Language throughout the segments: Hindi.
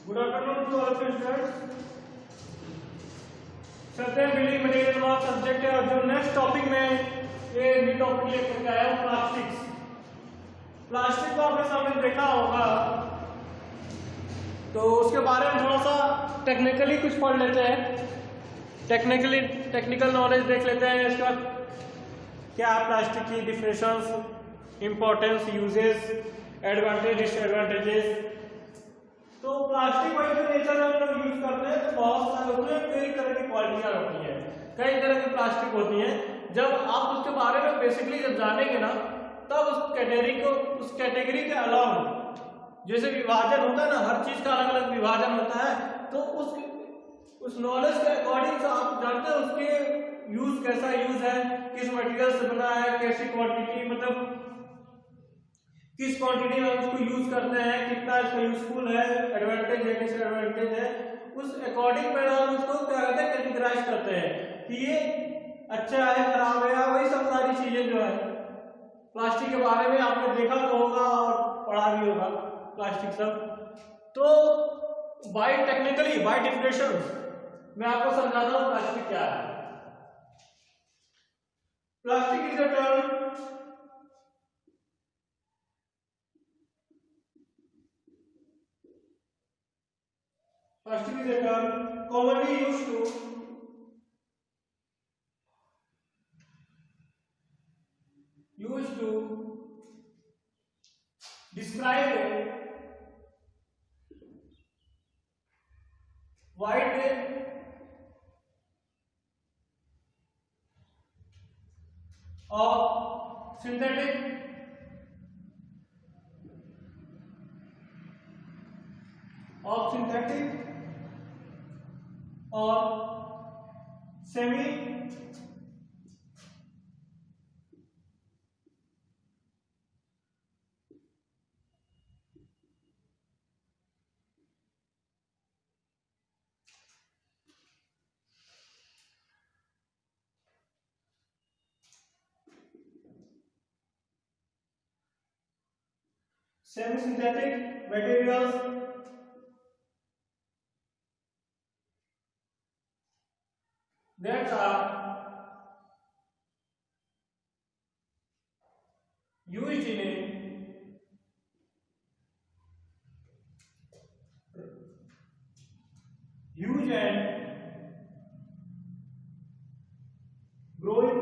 Good afternoon to all of you students. चलते हैं बिल्डिंग मटेरियल वाला सब्जेक्ट है और जो नेक्स्ट टॉपिक में ये न्यू टॉपिक लेकर के आया हूँ प्लास्टिक्स। प्लास्टिक को आपने सामने देखा होगा, तो उसके बारे में थोड़ा सा टेक्निकली कुछ पढ़ लेते हैं। टेक्निकल नॉलेज देख लेते हैं। इसके बाद क्या है प्लास्टिक की definitions, importance, uses, advantage, disadvantages. तो प्लास्टिक वाइज जो नेचर हम लोग यूज करते हैं तो बहुत सारे उसमें कई तरह की क्वालिटियां होती हैं, कई तरह की प्लास्टिक होती हैं। जब आप उसके बारे में बेसिकली जब जानेंगे ना, तब उस कैटेगरी के अलावा जैसे विभाजन होता है ना, हर चीज का अलग अलग विभाजन होता है, तो उस नॉलेज के अकॉर्डिंग से आप जानते हैं उसके यूज कैसा यूज है, किस मटेरियल से बना है, कैसी क्वांटिटी, मतलब किस क्वांटिटी में उसको यूज करते हैं, कितना इसका यूजफुल है, एडवांटेज है, डिसएडवांटेज है, उस अकॉर्डिंग में हम उसको क्या कहते हैं कैटेगराइज करते हैं कि ये अच्छा है, खराब है, वही सब सारी चीजें जो है प्लास्टिक के बारे में आपने देखा तो होगा और पढ़ा भी होगा प्लास्टिक सब। तो बाय टेक्निकली बाय डिफिनेशंस मैं आपको समझाता हूँ प्लास्टिक क्या है। Plastic is a term Plastic is a term commonly used to describe a wide range of synthetic और semi synthetic materials that are used in a huge and growing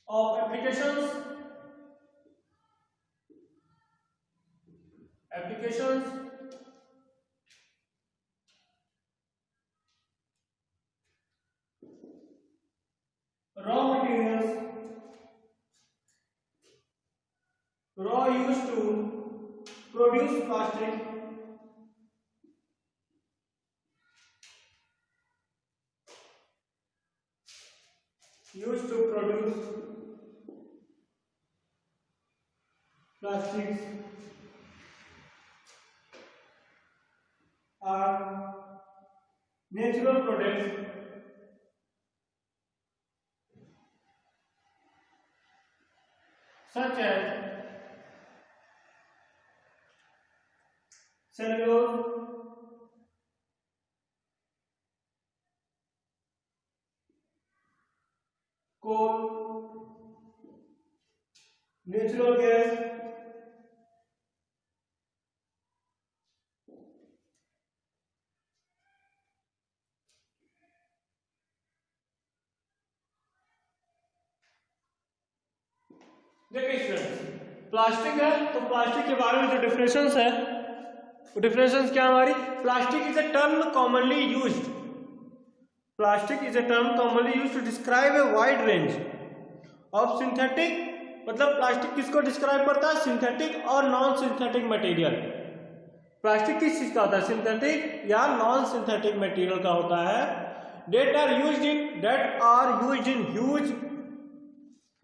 of applications raw used to produce plastic plastics are natural products such as cellulose, coal, natural gas, देखिए स्टूडेंट्स प्लास्टिक है तो प्लास्टिक के बारे में जो डिफिनेशंस है वो डिफिनेशंस क्या हमारी, plastic is a term commonly used, plastic is a term commonly used to describe a wide range of synthetic, मतलब प्लास्टिक किसको डिस्क्राइब करता है, सिंथेटिक और नॉन सिंथेटिक मटेरियल। प्लास्टिक किस चीज का होता है, सिंथेटिक या नॉन सिंथेटिक मटेरियल का होता है। That are used in huge,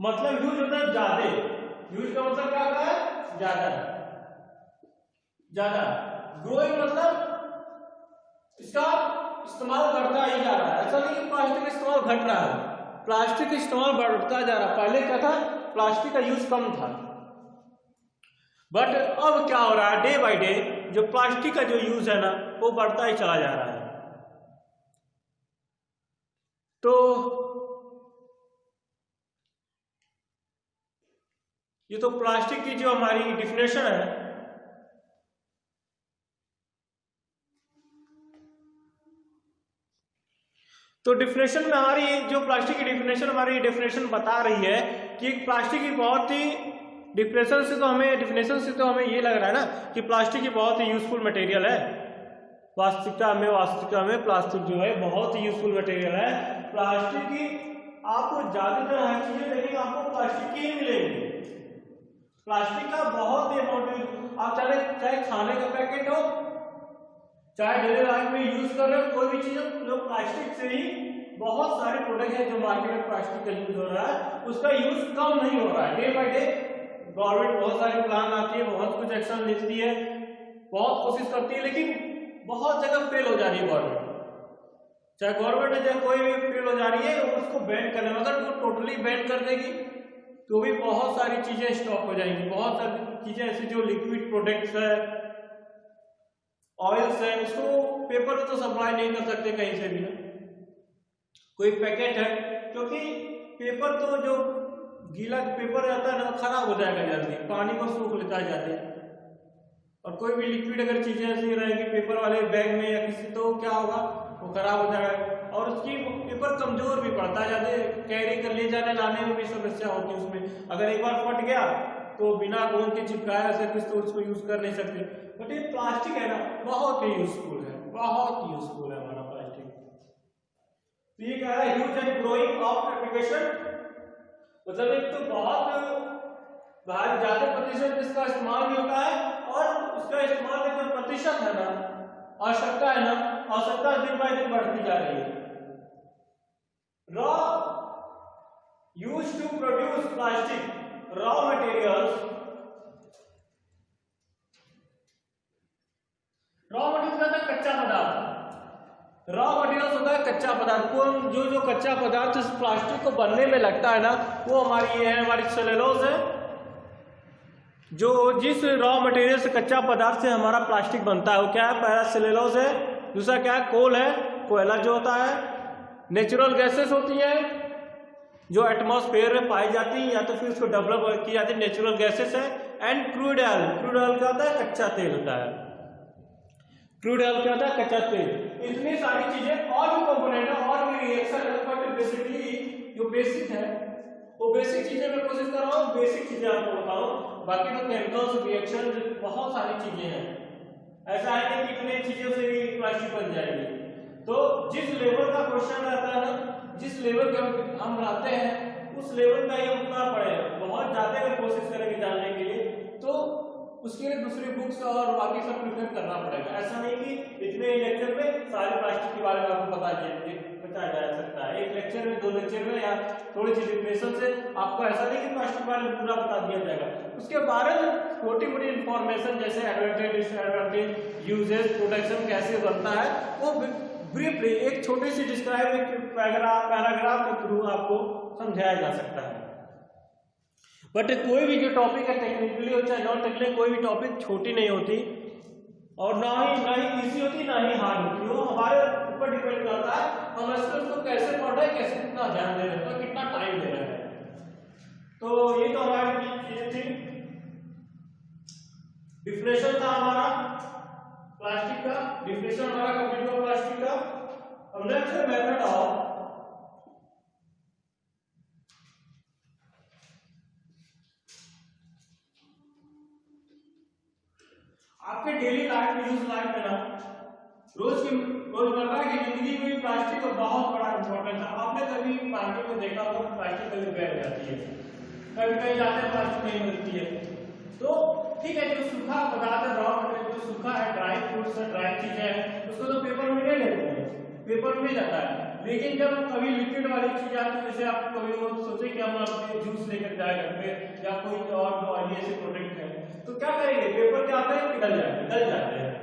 मतलब यूज होता है ज्यादा, यूज का मतलब क्या होता है, ज्यादा। ग्रोइंग मतलब इसका इस्तेमाल बढ़ता ही जा रहा है, ऐसा नहीं कि प्लास्टिक का इस्तेमाल घट रहा है, प्लास्टिक का इस्तेमाल बढ़ता जा रहा है। पहले क्या था, प्लास्टिक का यूज कम था, बट अब क्या हो रहा है, डे बाय डे जो प्लास्टिक का जो यूज है ना वो बढ़ता ही चला जा रहा है। तो ये तो प्लास्टिक की जो हमारी डिफिनेशन है, तो डिफिनेशन में हमारी जो प्लास्टिक की डिफिनेशन हमारी डिफिनेशन बता रही है कि प्लास्टिक की बहुत ही डिफिनेशन से तो हमें ये लग रहा है ना कि प्लास्टिक की बहुत ही यूजफुल मटेरियल है। वास्तविकता में प्लास्टिक जो है बहुत ही यूजफुल मटेरियल है। प्लास्टिक की आपको ज्यादातर हर चीजें देखेंगे आपको प्लास्टिक की ही मिलेगी। प्लास्टिक का बहुत ही अमाउंट, आप चाहे खाने का पैकेट हो, चाहे डेली लाइफ में यूज कर रहे हो कोई भी चीज हो, जो प्लास्टिक से ही बहुत सारे प्रोडक्ट है जो मार्केट में प्लास्टिक का यूज हो रहा है, उसका यूज कम नहीं हो रहा है। डे बाय डे गवर्नमेंट बहुत सारे प्लान आती है, बहुत कुछ एक्शन लेती है, बहुत कोशिश करती है, लेकिन बहुत जगह फेल हो जा रही है गवर्नमेंट। चाहे गवर्नमेंट है चाहे कोई भी फेल हो जा रही है उसको बैन करने में। अगर वो टोटली बैन कर देगी तो भी बहुत सारी चीजें स्टॉप हो जाएंगी। बहुत सारी चीजें ऐसी जो लिक्विड प्रोडक्ट्स है, ऑयल्स है, उसको पेपर तो सप्लाई नहीं कर सकते कहीं से भी ना। कोई पैकेट है, क्योंकि पेपर तो जो गीला पेपर रहता है ना खराब हो जाएगा जल्दी, पानी को सूख लेता है जाते। और कोई भी लिक्विड अगर चीजें ऐसी रहेगी पेपर वाले बैग में या किसी, तो क्या होगा वो खराब हो जाएगा और उसकी पेपर कमजोर भी पड़ता है, ज्यादा कैरी कर ले जाने लाने में भी समस्या होती है उसमें। अगर एक बार फट गया तो बिना गोंद के चिपकाया से कुछ तो उसको यूज कर नहीं सकते। बट ये प्लास्टिक है ना बहुत ही यूजफुल है, बहुत यूजफुल है हमारा प्लास्टिक। तो ये कह रहा है huge and growing of application, मतलब एक तो बहुत ज्यादा प्रतिशत इसका इस्तेमाल भी होता है और उसका इस्तेमाल का जो प्रतिशत है ना, आवश्यकता है ना, आवश्यकता दिन बाय दिन बढ़ती जा रही है। Raw use to produce plastic, raw material होता है कच्चा पदार्थ। रॉ मटेरियल होता है कच्चा पदार्थ। कौन जो कच्चा पदार्थ इस प्लास्टिक को बनने में लगता है ना वो हमारी ये है, हमारी सेलुलोज है। जो जिस रॉ मटेरियल से कच्चा पदार्थ से हमारा प्लास्टिक बनता है वो क्या है, पहला सेलुलोज है, दूसरा क्या है कोल है, कोयला जो होता है, नेचुरल गैसेस होती है जो एटमॉस्फेयर में पाई जाती है या तो फिर उसको डेवलप की जाती है, नेचुरल गैसेस है, and crude oil. Crude oil क्या होता है, कच्चा तेल होता है। क्रूड ऑयल क्या होता है, कच्चा तेल। इतनी सारी चीजें और भी कंपोनेंट है और भी रिएक्शन है, बट बेसिकली जो बेसिक है वो बेसिक चीजें मैं कोशिश कर रहा हूँ बेसिक चीजें आपको बताऊं, बाकी तो केमिकल्स रिएक्शन बहुत सारी चीजें हैं। ऐसा है कि कितने चीजों से भी प्लास्टिक बन जाएगी। तो जिस लेवल का क्वेश्चन रहता है ना, जिस लेवल के हम रहते हैं उस लेवल का ही उतना पड़ेगा। बहुत ज्यादा अगर कोशिश करेंगे जानने के लिए तो उसके लिए दूसरी बुक्स और बाकी सब प्रिपेयर करना पड़ेगा। ऐसा नहीं कि इतने लेक्चर में सारे प्लास्टिक के बारे में आपको बताया जा सकता है। एक लेक्चर में, दो लेक्चर में या थोड़ी सी डिफिनेशन से आपको ऐसा नहीं कि प्लास्टिक के बारे में पूरा बता दिया जाएगा। उसके बारे में छोटी मोटी इंफॉर्मेशन जैसे एडवांटेज, डिसएडवांटेज, यूजेस, प्रोडक्शन कैसे बनता है वो ब्रीफली एक छोटी सी डिस्क्राइब पैराग्राफ के थ्रू आपको समझाया जा सकता है। बट कोई भी जो टॉपिक है टेक्निकली हो चाहे नॉन टेक्निकली, कोई भी टॉपिक छोटी नहीं होती और ना ही इजी होती ना ही हार्ड होती। वो हमारे ऊपर डिपेंड करता है हम उसको कैसे पढ़ रहे हैं, कैसे कितना ध्यान दे रहे हैं, कितना टाइम दे रहे हैं। तो ये तो हमारी चीजें थी। डिफिनेशन था हमारा प्लास्टिक का, डिफिनेशन हमारा कंप्लीट हुआ प्लास्टिक का। अब नेक्स्ट है मेथड ऑफ आपके डेली लाइफ में, यूज लाइफ में ना रोजमर्रा की जिंदगी में प्लास्टिक का बहुत बड़ा इंपॉर्टेंस है। आपने कभी मार्केट में देखा होगा प्लास्टिक कभी बैग जाती है, कभी कहीं जाते हैं प्लास्टिक नहीं मिलती है। तो ठीक है, जो सूखा पदार्थ है, रॉ मटेरियल जो सूखा है, ड्राई फ्रूट्स है, ड्राई चीजें है, उसको तो पेपर में ले लेते हैं, पेपर में जाता है। लेकिन जब कभी लिक्विड वाली चीज आती है, जैसे आप कभी वो सोचे कि हम अपने जूस लेकर जाए घर पे या कोई और ऐसे प्रोडक्ट है, तो क्या करेंगे, पेपर क्या आता है, पिघल जाते हैं।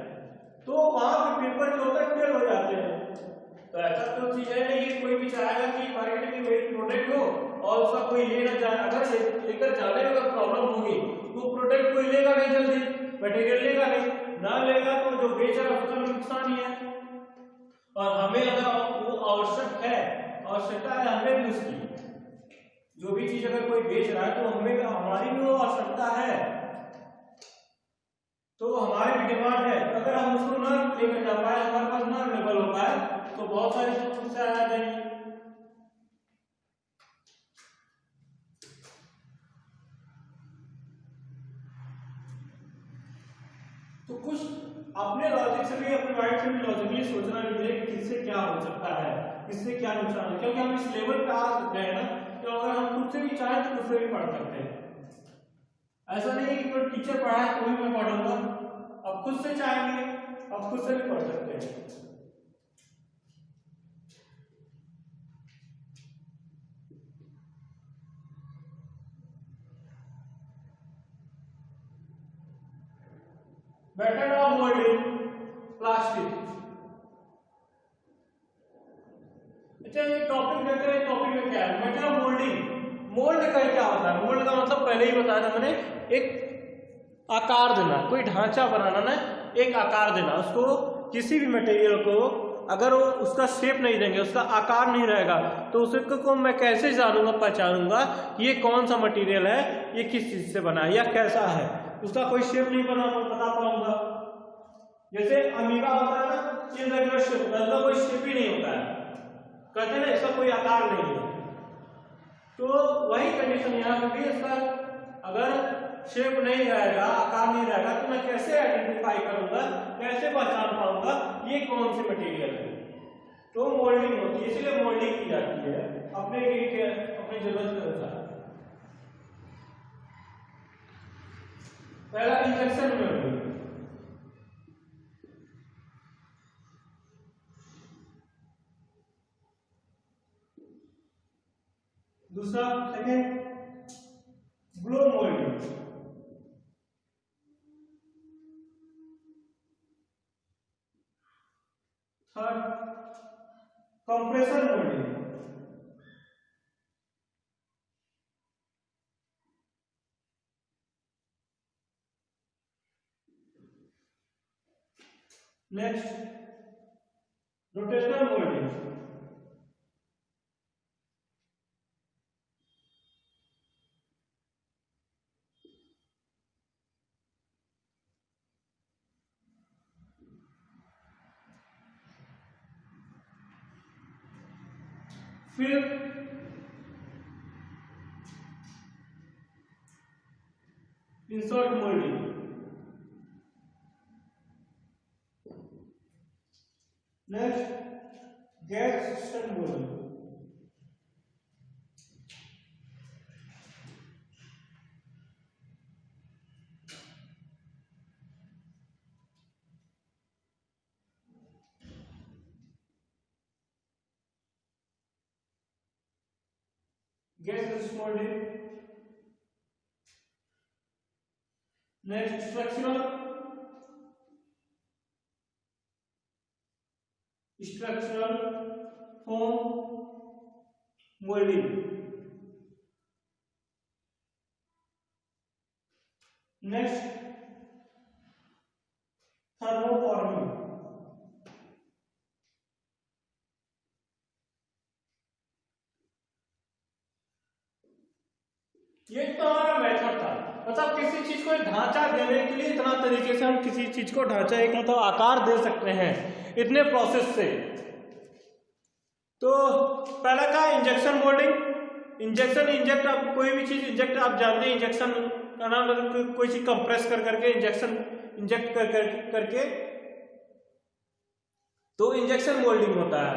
तो वहां पे पेपर जो होता है फेल हो जाते हैं। तो ऐसा तो चीज है नहीं कि कोई भी चाहेगा कि मार्केट में मेरी प्रोडक्ट हो और उसका कोई ले ना जाए, अगर लेकर जाने में अगर प्रॉब्लम होगी तो प्रोडक्ट कोई लेगा नहीं, जल्दी मटेरियल लेगा नहीं, ना लेगा तो जो बेच रहा है उसका नुकसान ही है। और हमें अगर वो आवश्यकता है हमें भी उसकी, जो भी चीज अगर कोई बेच रहा है तो हमें हमारी भी वो आवश्यकता है, तो हमारी भी डिमांड है। अगर हम उसको ना लेकर जा पाए, हमारे पास ना अवेलेबल हो पाए, तो बहुत सारी समस्या आ जाएंगी। तो कुछ अपने लॉजिक से भी, अपने माइंड से भी लॉजिकली सोचना चाहिए कि किससे क्या हो सकता है, किससे क्या नुकसान है, क्योंकि हम इस लेवल पे आ सकते हैं ना, तो अगर हम खुद से भी चाहें तो खुद से भी पढ़ सकते हैं। ऐसा नहीं कि कोई टीचर पढ़ाए तो भी मैं पढ़ूंगा, अब खुद से चाहेंगे अब खुद से भी पढ़ सकते हैं। Method of moulding plastic. अच्छा, ये टॉपिक देखते हैं, टॉपिक में क्या है, मेथड ऑफ मोल्डिंग। मोल्ड का क्या होता है? मोल्ड का मतलब पहले ही बताया था मैंने, एक आकार देना, कोई ढांचा बनाना ना, एक आकार देना उसको। किसी भी मटेरियल को अगर वो उसका शेप नहीं देंगे, उसका आकार नहीं रहेगा, तो उसको मैं कैसे जानूंगा, पहचानूंगा ये कौन सा मटेरियल है, ये किस चीज से बना है या कैसा है, उसका कोई शेप नहीं बता पाऊंगा। जैसे अमीबा होता है ना, इर्रेगुलर शेप, उसका कोई शेप ही नहीं होता है, कहते हैं ना इसका कोई आकार नहीं है। तो वही कंडीशन यहाँ पे भी, इसका अगर शेप नहीं रहेगा, आकार नहीं रहेगा, तो मैं कैसे आइडेंटिफाई करूंगा, कैसे पहचान पाऊंगा ये कौन सी मटेरियल है। तो मोल्डिंग होती है, इसलिए मोल्डिंग की जाती है अपने अपनी जरूरत के अनुसार। पहला इंजेक्शन मोल्डिंग, दूसरा second blow moulding, third compression moulding, next rotational moulding, फिर insert moulding, next gas system moulding, gas moulding, next structural foam moulding, next thermoforming. ये तो हमारा मेथड था, मतलब किसी चीज को ढांचा देने के लिए इतना तरीके से हम किसी चीज को ढांचा, एक मतलब आकार दे सकते हैं इतने प्रोसेस से। तो पहला का इंजेक्शन मोल्डिंग, इंजेक्ट आप कोई भी चीज इंजेक्ट, आप जानते हैं इंजेक्शन का नाम, कोई चीज कंप्रेस करके इंजेक्ट करके तो इंजेक्शन मोल्डिंग होता है।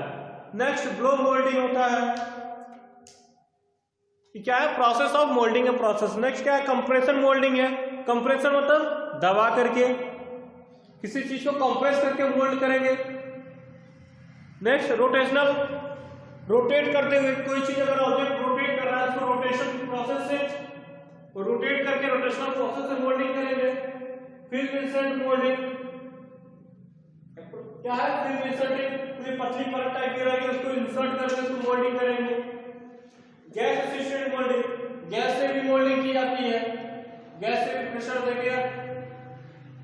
नेक्स्ट ब्लो मोल्डिंग होता है, क्या है, प्रोसेस ऑफ मोल्डिंग है प्रोसेस। नेक्स्ट क्या है, कंप्रेशन मोल्डिंग है। कंप्रेशन मतलब दबा करके किसी चीज को कंप्रेस करके मोल्ड करेंगे। नेक्स्ट रोटेशनल, रोटेट करते हुए कोई चीज अगर ऑब्जेक्ट रोटेट कर रहा है, उसको रोटेशन प्रोसेस से रोटेट करके रोटेशनल प्रोसेस से मोल्डिंग करेंगे। फिल्म इंसर्ट मोल्डिंग क्या है, फिल्म इंसर्टिंग, कोई पतली परत टाइप की रहेगी उसको इंसर्ट करके उसको मोल्डिंग करेंगे। गैस असिस्टेड मोल्डिंग, गैस से भी मोल्डिंग की जाती है, गैस से भी प्रेशर देके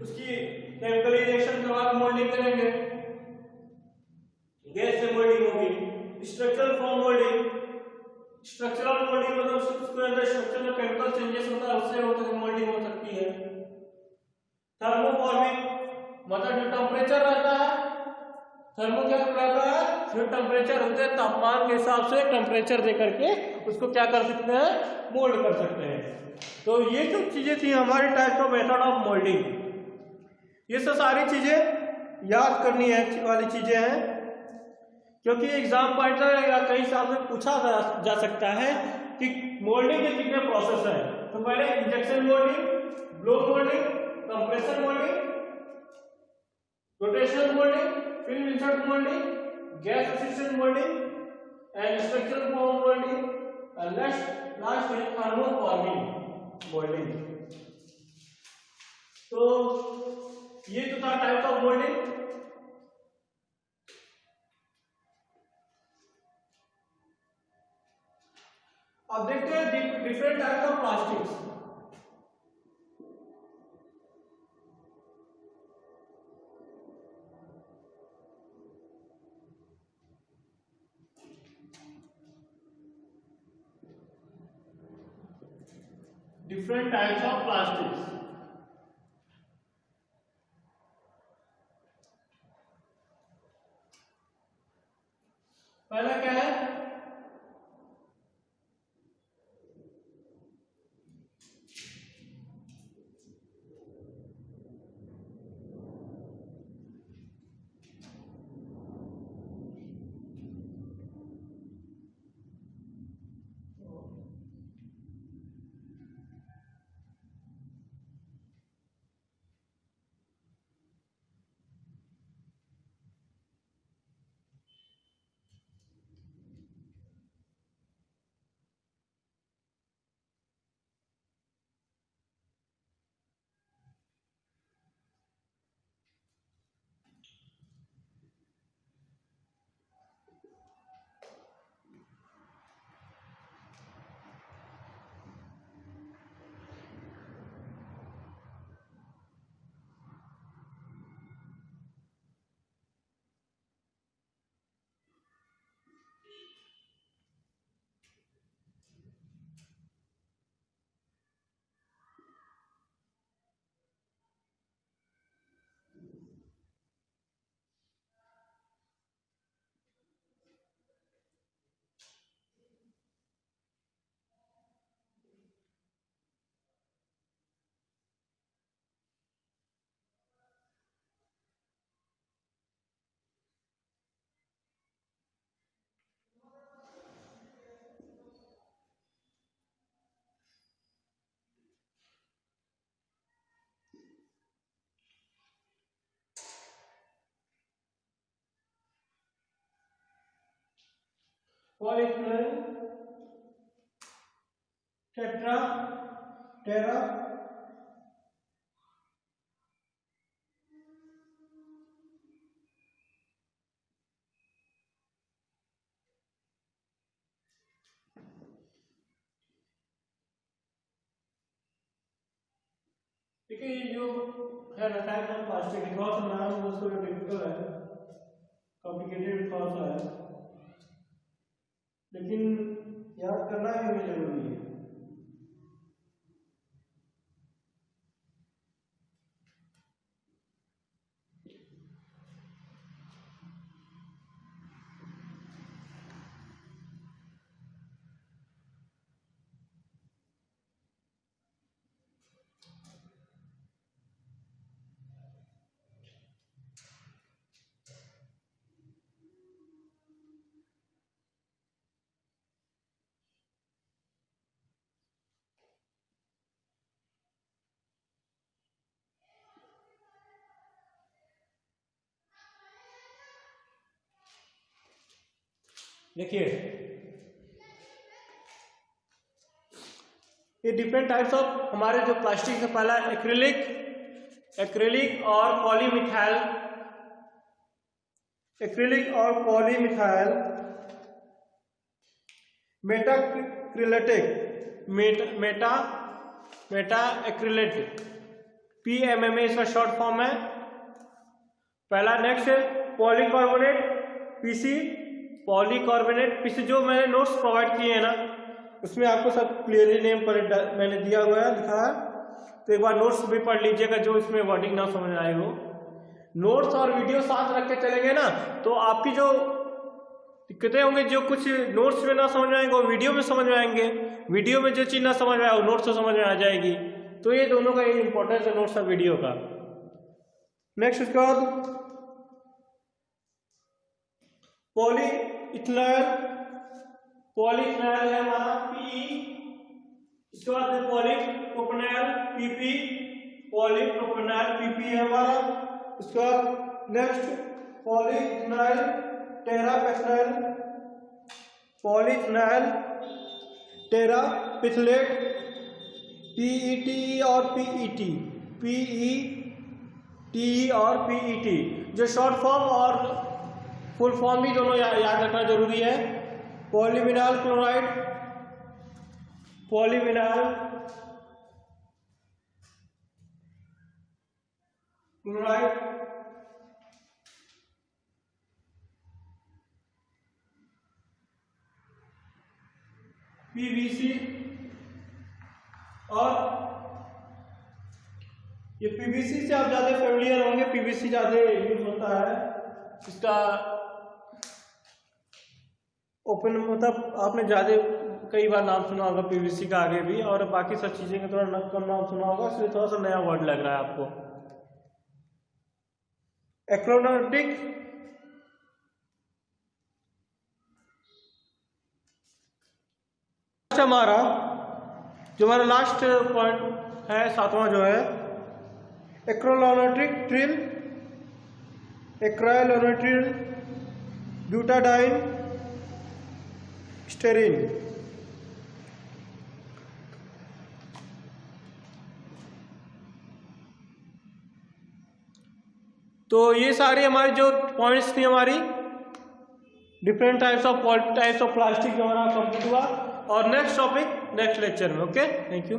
उसकी केमिकल रिएक्शन के बाद मोल्डिंग करेंगे, गैस से मोल्डिंग होगी। Structural form moulding, structural moulding मतलब उसके अंदर स्ट्रक्चर में केमिकल चेंजेस होता है, उससे होता है मोल्डिंग हो सकती है। थर्मोफॉर्मिंग मतलब जो टेम्परेचर रहता है, थर्मो क्या रहता है, जो टेम्परेचर होते हैं तापमान के हिसाब से टेम्परेचर दे करके उसको क्या कर सकते हैं, मोल्ड कर सकते हैं। तो ये सब चीजें थी हमारे type of method of moulding. ये सब सारी चीजें याद करनी है वाली चीजें हैं, क्योंकि एग्जाम पॉइंट या कई साल में पूछा जा सकता है कि मोल्डिंग के कितने प्रोसेस हैं। तो पहले injection moulding, blow moulding, compression moulding, rotational moulding, film insert moulding, gas assisted moulding and structural form moulding, and last है थर्मोफॉर्मिंग मोल्डिंग। तो ये तो था टाइप ऑफ मोल्डिंग। अब देखते हैं different type of plastics. Different types of plastics. पहला क्या है, पॉलीइथेनॉल, टेट्रा, टेरा, ठीक है। ये जो है टाइप ऑफ प्लास्टिक, थोड़ा सा नाम उसको डिफिकल्ट है, कॉम्प्लिकेटेड थोड़ा सा है, लेकिन याद करना भी जरूरी है। देखिए ये डिफरेंट टाइप्स ऑफ हमारे जो प्लास्टिक है, पहला एक्रिलिक, एक्रिलिक और पॉलीमिथाइल, एक्रिलिक और पॉलीमिथाइल, एक्रिलेटिक, मेटा एक्रिलेट, PMMA इसका शॉर्ट फॉर्म है पहला। Next polycarbonate PC, polycarbonate PC जो मैंने नोट्स प्रोवाइड किए हैं ना उसमें आपको सब क्लियरली नेम पर मैंने दिया हुआ है, लिखा है, तो एक बार नोट्स भी पढ़ लीजिएगा जो इसमें वर्डिंग ना समझ आए हो। नोट्स और वीडियो साथ रख के चलेंगे ना तो आपकी जो दिक्कतें होंगी, जो कुछ नोट्स में ना समझ में आएंगे वो वीडियो में समझ में आएंगे, वीडियो में जो चीज़ ना समझ में आए वो नोट्स से समझ में आ जाएगी। तो ये दोनों का एक इंपॉर्टेंस है नोट्स और वीडियो का। नेक्स्ट उसके बाद पॉलीइथेनॉल है हमारा PE, इसके बाद पॉलीप्रोपेनॉल PP, पॉलीप्रोपेनॉल PP है हमारा। उसके बाद नेक्स्ट पॉलीइथेनॉल टेरापेथनॉल, पॉलीइथेनॉल टेरापेथलेट, PET और PET और PET जो शॉर्ट फॉर्म और फुल फॉर्म भी दोनों याद रखना जरूरी है। पॉलीविनाल क्लोराइड, PVC, और ये PVC से आप ज्यादा फेमिलियर होंगे, PVC ज्यादा यूज होता है, इसका ओपन मतलब आपने ज्यादा कई बार नाम सुना होगा PVC का आगे भी, और बाकी सब चीजें का थोड़ा कम नाम सुना होगा, इसलिए थोड़ा सा नया वर्ड लग रहा है आपको। एक्रोनोटिक, हमारा जो हमारा लास्ट पॉइंट है, सातवां जो है एक्रोलोनोट्रिल, एक्राइलोनोट्रिल, ब्यूटाडाइन स्टेरिन। तो ये सारी हमारी जो पॉइंट्स थी हमारी डिफरेंट टाइप्स ऑफ प्लास्टिक जो हमारा कंप्लीट हुआ, और नेक्स्ट टॉपिक नेक्स्ट लेक्चर में। Okay, thank you.